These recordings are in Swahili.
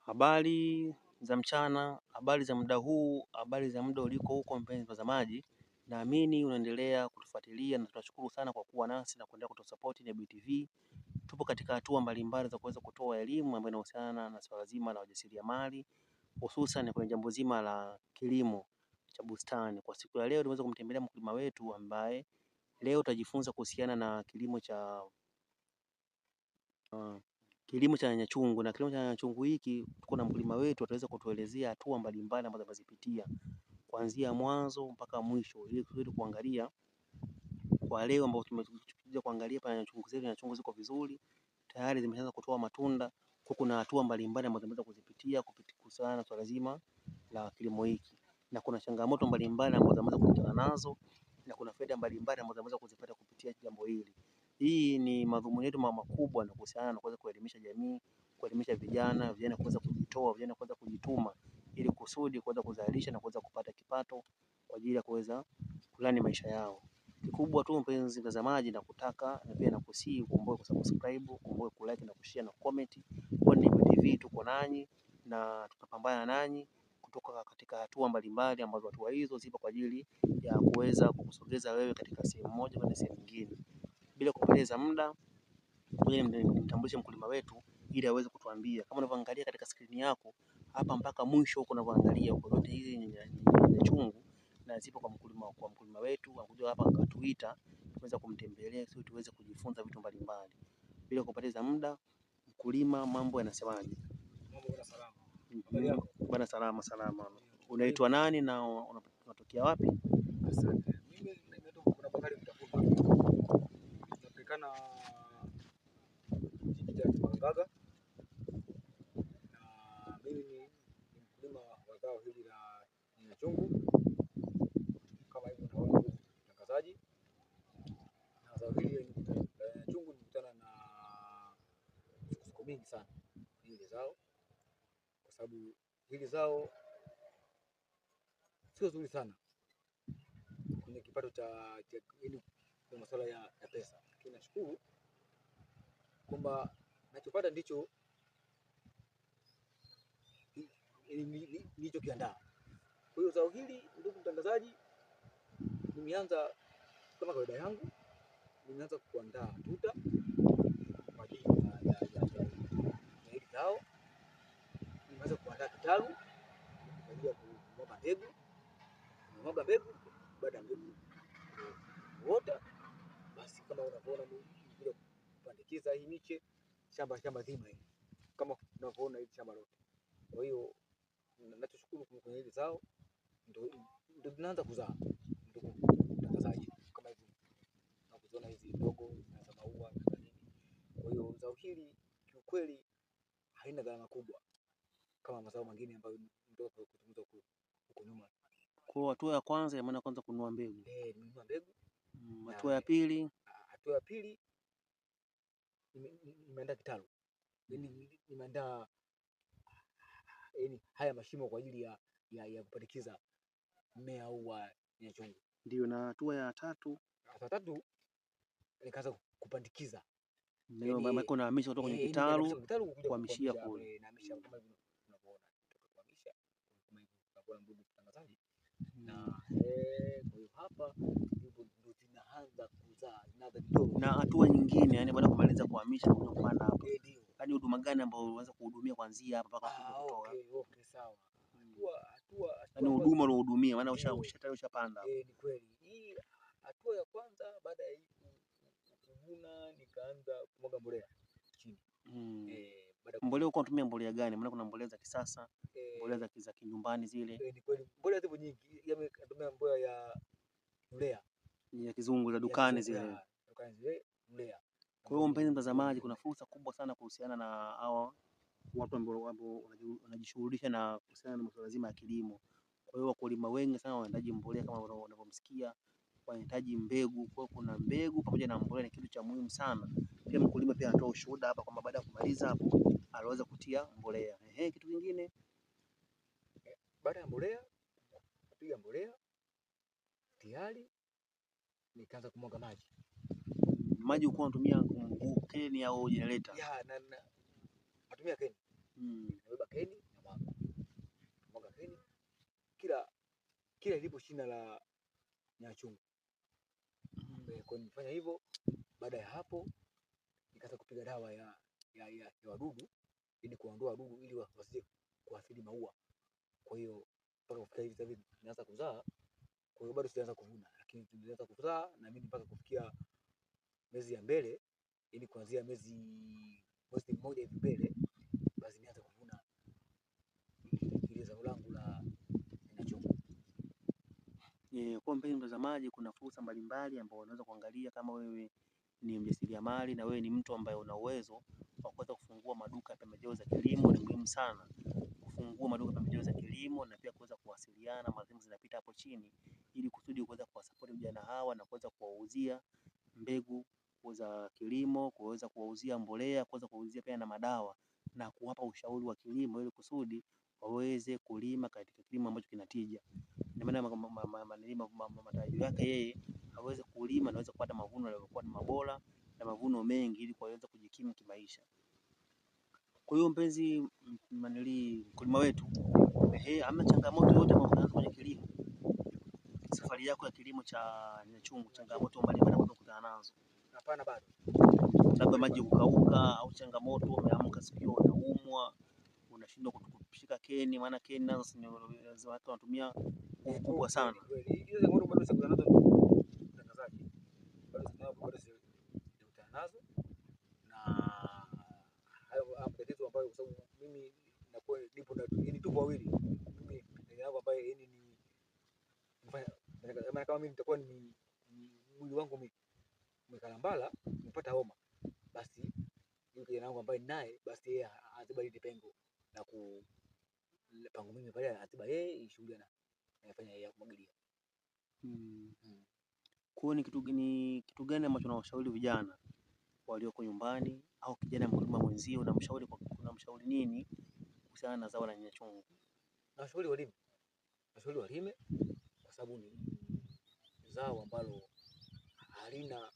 Habari za mchana, habari za muda huu, habari za muda uliko huko mpenzi mtazamaji. Naamini unaendelea kutufuatilia na tunashukuru sana kwa kuwa nasi na kuendelea kutusupport Nebuye TV. Tupo katika hatua mbalimbali za kuweza kutoa elimu ambayo inahusiana na swala zima la ujasiriamali, hususan kwenye jambo zima la kilimo cha bustani. Kwa siku ya leo tunaweza kumtembelea mkulima wetu ambaye leo tutajifunza kuhusiana na kilimo cha nyanya chungu. Na kilimo cha nyanya chungu hiki tuko na mkulima wetu ataweza kutuelezea hatua mbalimbali ambazo amezipitia kuanzia mwanzo mpaka mwisho, ili tuweze kuangalia kwa leo ambao tumekuja kuangalia pa nyanya chungu zetu. Nyanya chungu ziko vizuri, tayari zimeanza kutoa matunda. Kuna hatua mbalimbali ambazo tumeweza kuzipitia kuhusiana na swala zima la kilimo hiki, na kuna changamoto mbalimbali ambazo tumeweza kukutana nazo, na kuna faida mbalimbali ambazo tumeweza kuzipata kupitia jambo hili. Hii ni madhumuni yetu makubwa na kuhusiana na kuweza kuelimisha jamii, kuelimisha vijana kuweza kujitoa, vijana kuweza kujituma, ili kusudi kuweza kuzalisha na kuweza kupata kipato kwa ajili ya kuweza kulani maisha yao. Kikubwa tu mpenzi mtazamaji, na kutaka na pia nakusihi ukumbuke kusubscribe, ukumbuke kulike na kushare na comment. Kwa Nebuye TV tuko nanyi na tutapambana nanyi kutoka katika hatua mbalimbali ambazo hatua hizo zipo kwa ajili ya kuweza kukusogeza wewe katika sehemu moja kwenda sehemu nyingine. Bila kupoteza muda, nimtambulishe mkulima wetu ili aweze kutuambia. Kama unavyoangalia katika skrini yako hapa mpaka mwisho huko unavyoangalia huko, zote hizi ni nyanya chungu na zipo kwa mkulima wetu. Akuja hapa akatuita tuweza kumtembelea ili tuweze kujifunza vitu mbalimbali. Bila kupoteza muda, mkulima, mambo yanasemaje? Mambo yana salama. Bwana salama. Unaitwa nani na unatokea wapi? Asante. Mimi nimetoka kuna Bakari Mtafuta. Napatikana jiji la Mwangaga. Na mimi ni mkulima wa zao hili la nyanya chungu. Kama hivyo naona mtangazaji. Na zao hili la nyanya chungu nilikutana na misukosuko mingi sana hili zao, kwa sababu hili zao sio zuri sana kwenye kipato cha ili kwa masuala ya pesa, lakini nashukuru kwamba nachopata ndicho nilichokiandaa. Kwa hiyo zao hili, ndugu mtangazaji, nimeanza kama kawaida yangu, nimeanza kuandaa tuta kwa ajili ya hili zao. Nimeanza kuandaa kitalu kwa ajili ya kumwaga mbegu. Nimemwaga mbegu, baada ya mbegu kuota, basi kama unavyoona nimekuja kupandikiza hii miche shamba zima hili, kama unavyoona hili shamba lote. Kwa hiyo ninachoshukuru kwenye hili zao ndio linaanza kuzaa, ndugu mtangazaji, kama hivi unaziona hizi ndogo zinaanza maua na nini. Kwa hiyo zao hili kiukweli haina gharama kubwa kama mazao mengine ambayo ndio kutumika huko nyuma. Kwa hatua ya kwanza, maana kwanza kununua mbegu. Kununua mbegu. Hatua ya pili, nimeandaa kitalu. Nimeandaa haya mashimo kwa ajili ya kupandikiza mmea huu wa nyanya chungu. Ndio. Na hatua ya tatu? Hatua ya tatu nikaanza kupandikiza. Ndio maana unahamisha kutoka kwenye kitalu kuhamishia kule. Nahamisha kama hivi unavyoona, kutoka kuhamisha kama hivi unavyoona ndugu mtangazaji. Na kwa hiyo hapa ndio zinaanza kuzaa, zinaanza kidogo. Na hatua nyingine, yani baada ya kumaliza kuhamisha na kupanda hapa, yaani huduma gani ambayo unaweza kuhudumia kuanzia hapa mpaka kutoa? Okay, sawa. Yaani huduma unahudumia maana ushapanda. Ni kweli. Hii hatua ya kwanza, baada ya kuvuna nikaanza kumwaga mbolea chini. Mbolea uko unatumia mbolea gani? Maana kuna mbolea za kisasa, mbolea za kinyumbani zile. Ni kweli. Mbolea zipo nyingi. Natumia mbolea ya urea ya kizungu za dukani zile. Urea. Kwa hiyo mpenzi mtazamaji, kuna fursa kubwa sana kuhusiana na hawa watu ambao wanajishughulisha na kuhusiana na masuala zima ya kilimo. Kwa hiyo wakulima wengi sana wanahitaji mbolea kama unavyomsikia, wanahitaji mbegu. Kwa hiyo kuna mbegu pamoja na mbolea, ni kitu cha muhimu sana. Pia mkulima pia anatoa ushuhuda hapa kwamba baada ya kumaliza hapo aliweza kutia mbolea. Kitu kingine, baada ya mbolea kupiga mbolea tayari nikaanza kumwaga maji. Maji uko unatumia keni au generator? Natumia keni. Nabeba keni pia lipo shina la nyanya-chungu. Kwa nilifanya hivyo. Baada ya hapo nikaanza kupiga dawa ya wadudu ili kuondoa wadudu ili wasije kuathiri maua. Kwa hiyo mpaka kufikia hivi sasa nimeanza kuzaa. Kwa hiyo bado sijaanza kuvuna, lakini tulianza kuzaa na mimi mpaka kufikia mwezi ya mbele, ili kuanzia mwezi mmoja hivi mbele, basi nianza kuvuna ile zao langu la nyanya-chungu. Kwa mpenzi mtazamaji, kuna fursa mbalimbali ambazo unaweza kuangalia kama wewe ni mjasiriamali na wewe ni mtu ambaye una uwezo wa kuweza kufungua maduka ya pembejeo za kilimo. Ni muhimu sana kufungua maduka ya pembejeo za kilimo na pia kuweza kuwasiliana, mazimu zinapita hapo chini, ili kusudi kuweza kuwasapoti vijana hawa na kuweza kuwauzia mbegu za kilimo, kuweza kuwauzia mbolea, kuweza kuwauzia pia na madawa na kuwapa ushauri wa kilimo ili kusudi waweze kulima katika kilimo ambacho kinatija. Ndio maana matarajio yake yeye aweze kulima na aweze kupata mavuno yaliyokuwa ni mabora na mavuno mengi ili kuweza kujikimu kimaisha. Kwa hiyo mpenzi mkulima wetu, ama changamoto yote ambayo kwenye kilimo, safari yako ya kilimo cha nyanya-chungu, changamoto mbalimbali unakutana nazo? Hapana, bado. Labda maji kukauka au changamoto umeamka siku unaumwa, unashindwa kushika keni, maana keni nazo watu wanatumia nguvu kubwa sana. Hizo changamoto bado sikutana nazo mtangazaji, bado sikutana nazo, na hayo matatizo ambayo, kwa sababu mimi nakuwa nipo na tupo wawili, mimi yangu ambaye yani ni kama mimi nitakuwa ni mwili wangu mkalambala nimepata homa, basi yule kijana wangu ambaye naye, basi yeye aziba ile pengo na pangu mimi pale, atiba yeye shughuli anafanya yeye kumwagilia. Kwa hiyo ni kitu gani ambacho unawashauri vijana walioko nyumbani au kijana mkulima mwenzio, unamshauri nini kuhusiana na zao la nyanya-chungu? Nashauri walime kwa sababu ni zao ambalo halina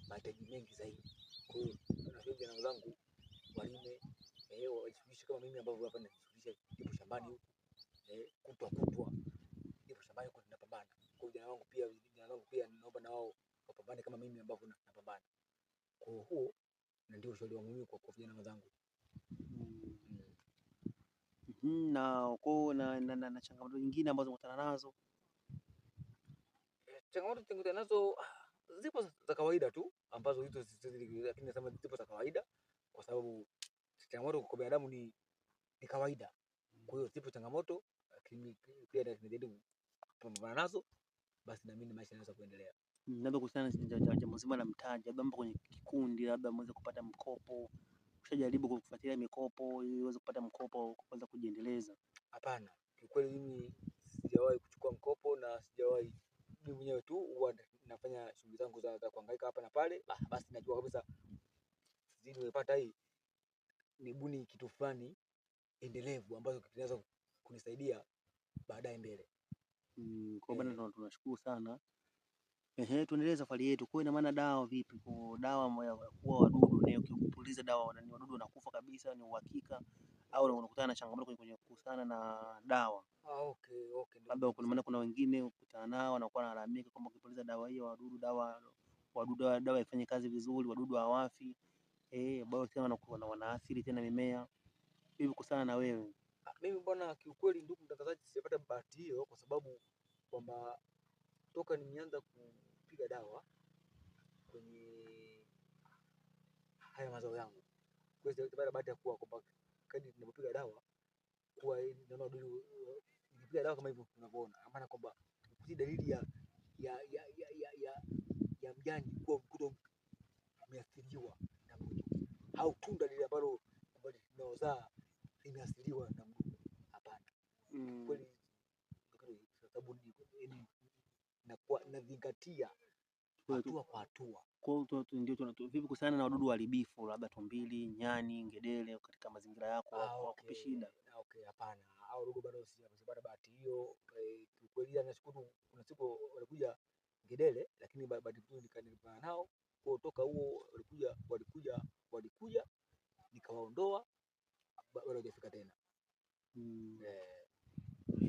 mahitaji mengi zaidi. Kwa hiyo nashauri vijana zangu walime, wajishughulishe kama mimi ambavyo hapa najishughulisha, nipo shambani huku, kutwa nipo shambani huku ninapambana. Kwa hiyo vijana wangu pia naomba na wao wapambane kama mimi ambavyo napambana. Kwa hiyo huo ndio ushauri wangu mimi kwa vijana wenzangu. Na changamoto nyingine ambazo unakutana nazo? Changamoto nazo zipo za kawaida tu, ambazo hizo lakini nasema zipo za kawaida kwa sababu changamoto kwa binadamu ni kawaida. Kwa hiyo zipo changamoto, lakini pia tunajaribu kupambana nazo, basi na mimi maisha yanaweza kuendelea. Labda kuhusiana na jambo zima la mtaji, labda mpo kwenye kikundi, labda mweze kupata mkopo, ushajaribu kufuatilia mikopo ili uweze kupata mkopo kuweza kujiendeleza? Hapana, kiukweli mimi sijawahi kuchukua mkopo na sijawahi, mimi mwenyewe tu huwa nafanya shughuli zangu za kuhangaika hapa na pale. Basi najua kabisa sisi nimepata hii nibuni kitu fulani endelevu ambacho kinaweza kunisaidia baadaye mbele. Kwa bwana tunashukuru sana. Tuendelee safari yetu. Kwa ina maana dawa vipi? Kwa dawa ya kuua wadudu ni ukipuliza dawa na wadudu wanakufa kabisa, ni uhakika au unakutana na changamoto kwenye kuhusiana na dawa? Okay. Labda kuna maana kuna wengine ukutana nao wanakuwa wanalalamika kwamba ukipuliza dawa hiyo wadudu dawa haifanye kazi vizuri, wadudu hawafi. Bado tena wanaathiri tena mimea. Hivi kusana na wewe? Mimi bwana, kiukweli ndugu mtangazaji, sijapata bahati hiyo, kwa sababu kwamba toka nimeanza kupiga dawa kwenye haya mazao yangu, kwa hiyo sijapata bahati ya kuwa kwamba kadri ninapopiga dawa kuwa naona wadudu, nikipiga dawa kama hivyo tunavyoona, maana kwamba si dalili ya mjani kuwa mkuto umeathiriwa na mdudu, au tunda lile ambalo linaozaa limeathiriwa na mdudu. Hapana. Kweli sababu nakuwa nazingatia hatua kwa hatua. Kwa hiyo ndio vipi kuhusiana na wadudu waharibifu, labda tumbili, nyani, ngedere katika mazingira yako hawakupi shida? Okay, hapana. Hao wadudu bado sijapata bahati hiyo. Kweli nashukuru kuna siku walikuja ngedere, lakini bahati nzuri nikanipana nao. Kwa toka huo walikuja nikawaondoa, bado hajafika tena.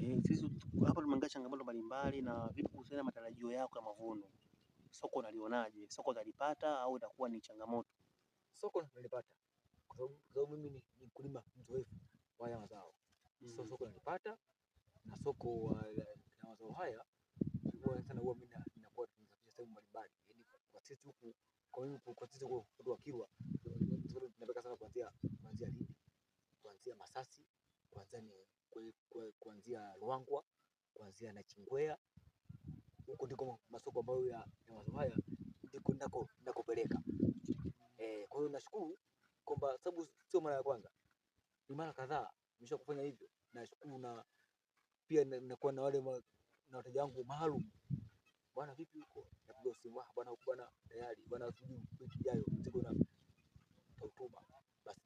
Sisi hapa tumeangalia changamoto mbalimbali na vipi kuhusiana na matarajio yako ya mavuno. Soko unalionaje? Soko utalipata au itakuwa ni changamoto? Soko nalipata kwa sababu mimi ni mkulima mzoefu wa haya mazao. Soko nalipata na soko na mazao haya huwa mimi ninakuwa tunasafirisha sehemu mbalimbali. Yaani kwa sisi huku kwa sisi huku watu wa Kilwa tunapeka sana kuanzia Lindi, kuanzia Masasi, kuanzia Ruangwa, kuanzia Nachingwea. Huko ndiko masoko ambayo ya mazao haya ndiko ninakopeleka. Kwa hiyo nashukuru kwamba sababu sio mara ya kwanza, ni mara kadhaa nimesha kufanya hivyo. Nashukuru na pia nakuwa na wale na wateja wangu maalum. Bwana vipi huko? Napiga simu, bwana huko bwana tayari, bwana sijui wiki ijayo mzigo na utuma. Basi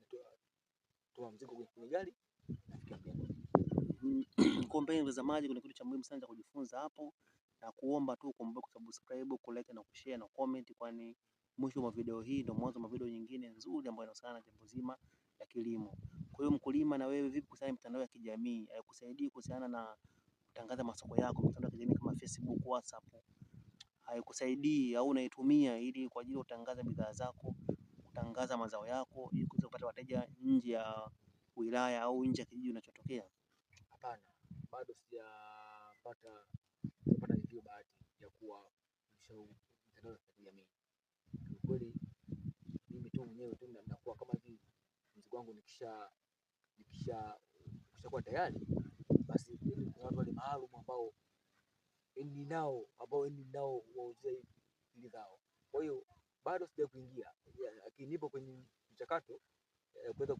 tuma mzigo kwenye gari nafikia mjini. Kwa mpenzi mtazamaji, kuna kitu cha muhimu sana cha kujifunza hapo, na kuomba tu ukumbuke kusubscribe, kulike na kushare na comment, kwani mwisho wa video hii ndio mwanzo wa video nyingine nzuri ambayo inahusiana na jambo zima la kilimo. Kwa hiyo mkulima, na wewe vipi kuhusiana na mitandao ya kijamii? Haikusaidii kuhusiana na kutangaza masoko yako mitandao ya kijamii kama Facebook, WhatsApp? Haikusaidii au unaitumia ili kwa ajili ya kutangaza bidhaa zako, kutangaza mazao yako ili kuweza kupata wateja nje ya wilaya au nje ya kijiji unachotokea? Hapana, bado sijapata hiyo bahati ya kuwa mshauri mitandao ya kijamii. Kweli mimi tu mwenyewe tu nakuwa kama hivi mzigo wangu ukishakuwa tayari, basi kuna watu wale maalum ambao ninao wauzia hivi zao. Kwa hiyo bado sija kuingia, lakini nipo kwenye mchakato kuweza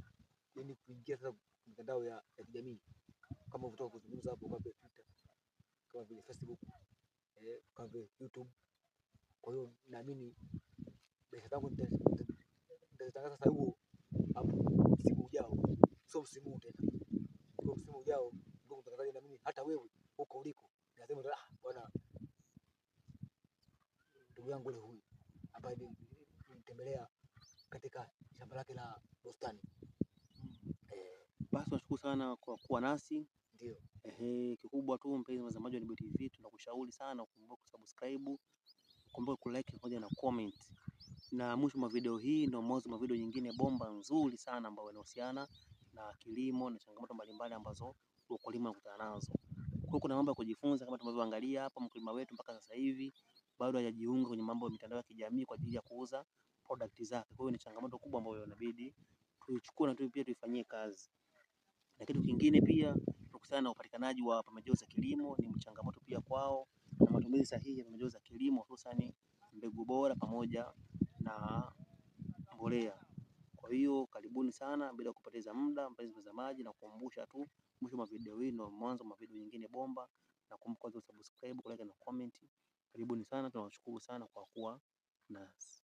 kuingia sasa mitandao ya kijamii kama kutoka kuzungumza hapo kwa Twitter, kama vile Facebook, kama vile YouTube. Kwa hiyo naamini biashara zangu nitatangaza sasa huo hapo msimu ujao, sio msimu huu tena. Kwa msimu ujao ndio mtangazaji, na mimi hata wewe huko uliko nasema bwana ndugu yangu yule huyu ambaye nilitembelea katika shamba lake la bustani. Basi nashukuru sana kwa kuwa nasi. Ndio. Kikubwa tu mpenzi mtazamaji wa Nebuye TV, tunakushauri sana ukumbuke kusubscribe, ukumbuke kulike pamoja na comment. Na mwisho wa video hii ndio mwanzo wa video nyingine bomba nzuri sana ambayo inahusiana na kilimo na changamoto mbalimbali ambazo wakulima wanakutana nazo. Kwa hiyo kuna mambo ya kujifunza kama tunavyoangalia hapa, mkulima wetu mpaka sasa hivi bado hajajiunga kwenye mambo ya mitandao ya kijamii kwa ajili ya kuuza product zake. Kwa hiyo ni changamoto kubwa ambayo inabidi tuichukue na pia tuifanyie kazi. Na kitu kingine pia kuhusiana na upatikanaji wa pembejeo za kilimo ni changamoto pia kwao, na matumizi sahihi ya pembejeo za kilimo hususan mbegu bora pamoja na mbolea. Kwa hiyo karibuni sana, bila kupoteza muda mpenzi mtazamaji, na kukumbusha tu mwisho wa video hii ndio mwanzo wa video nyingine bomba, na kumbuka kusubscribe, kulike na comment. Karibuni sana, tunawashukuru sana kwa kuwa nasi.